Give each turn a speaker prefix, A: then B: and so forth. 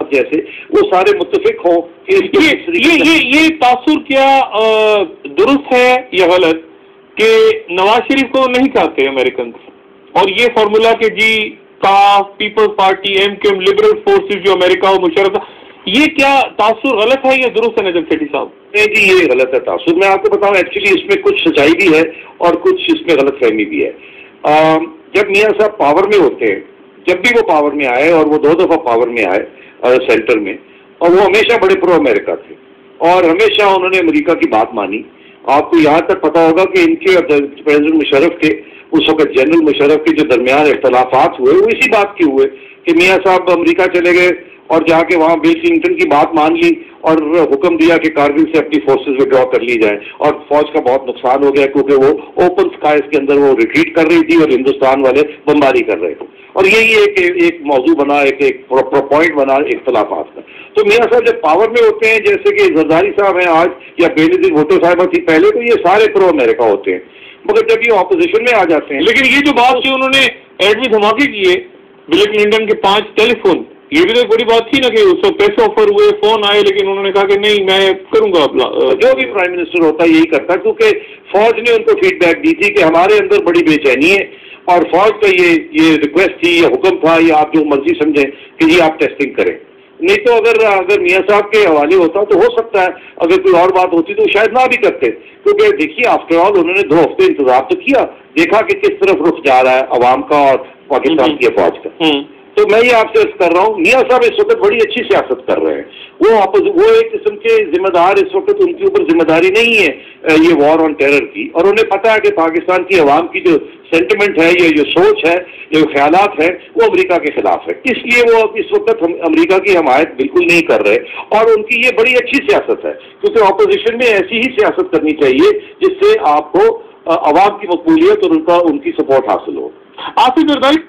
A: हुकूमत जैसे, वो सारे मुत्तफिक हों कि
B: ये तासुर क्या दुरुस्त है या गलत कि नवाज शरीफ को नहीं चाहते अमेरिकन, और ये फार्मूला के जी काफ, पीपल्स पार्टी, एमक्यूएम, लिबरल फोर्सेस जो अमेरिका और मुशर्रफ, ये क्या तासुर गलत है या दुरुस्त है नजफ सेठी साहब?
A: नहीं जी, ये गलत है तासुर। मैं आपको बताऊं, एक्चुअली इसमें कुछ सच्चाई भी है और कुछ इसमें गलत फहमी भी है। जब मियाँ साहब पावर में होते हैं, जब भी वो पावर में आए, और वो 2 दफा पावर में आए सेंटर में, और वो हमेशा बड़े प्रो अमेरिका थे और हमेशा उन्होंने अमेरिका की बात मानी। आपको यहाँ तक पता होगा कि इनके और प्रेसिडेंट मुशर्रफ के, उस वक्त जनरल मुशर्रफ के जो दरमियान इख्तलाफात हुए वो इसी बात के हुए कि मियाँ साहब अमेरिका चले गए और जाके वहाँ बिल क्लिंटन की बात मान ली और हुक्म दिया कि कारगिल से अपनी फोर्सेस विड्रॉ कर ली जाए, और फौज का बहुत नुकसान हो गया क्योंकि वो ओपन स्काइज के अंदर वो रिट्रीट कर रही थी और हिंदुस्तान वाले बमबारी कर रहे थे, और यही एक मौजू बना, एक पॉइंट बना इख्तलाफात का। तो मियाँ साहब जब पावर में होते हैं, जैसे कि जरदारी साहब हैं आज, या बेनजीर भुट्टो साहिबा थी पहले, तो ये सारे प्रो अमेरिका होते हैं, मगर जब ये ऑपोजिशन में आ जाते हैं।
B: लेकिन ये जो बात की उन्होंने एडमी धमाके किए, बिल क्लिंटन के 5 टेलीफोन, ये भी तो बड़ी बात थी ना कि उसको पैसे ऑफर हुए, फोन आए, लेकिन उन्होंने कहा कि नहीं मैं करूंगा अपना।
A: जो भी प्राइम मिनिस्टर होता है यही करता है, क्योंकि फौज ने उनको फीडबैक दी थी कि हमारे अंदर बड़ी बेचैनी है, और फौज का ये रिक्वेस्ट थी या हुक्म था, या आप जो मर्जी समझें कि जी आप टेस्टिंग करें। नहीं तो अगर मियाँ साहब के हवाले होता तो हो सकता है अगर कोई और बात होती तो शायद ना भी करते, क्योंकि देखिए आफ्टर ऑल उन्होंने 2 हफ्ते इंतजार तो किया, देखा कि किस तरफ रुख जा रहा है अवाम का और पाकिस्तान की फौज का। तो मैं ये आपसे अर्ज कर रहा हूँ, मियाँ साहब इस वक्त बड़ी अच्छी सियासत कर रहे हैं। वो एक किस्म के जिम्मेदार, इस वक्त उनके ऊपर जिम्मेदारी नहीं है ये वॉर ऑन टेरर की, और उन्हें पता है कि पाकिस्तान की अवाम की जो सेंटिमेंट है, ये जो सोच है, जो ख्यालात है, वो अमेरिका के खिलाफ है, इसलिए वो इस वक्त अमेरिका की हमायत बिल्कुल नहीं कर रहे, और उनकी ये बड़ी अच्छी सियासत है, क्योंकि ऑपोजिशन में ऐसी ही सियासत करनी चाहिए जिससे आपको अवाम की मकबूलियत और उनकी सपोर्ट हासिल हो।
B: आसिफ जरदारी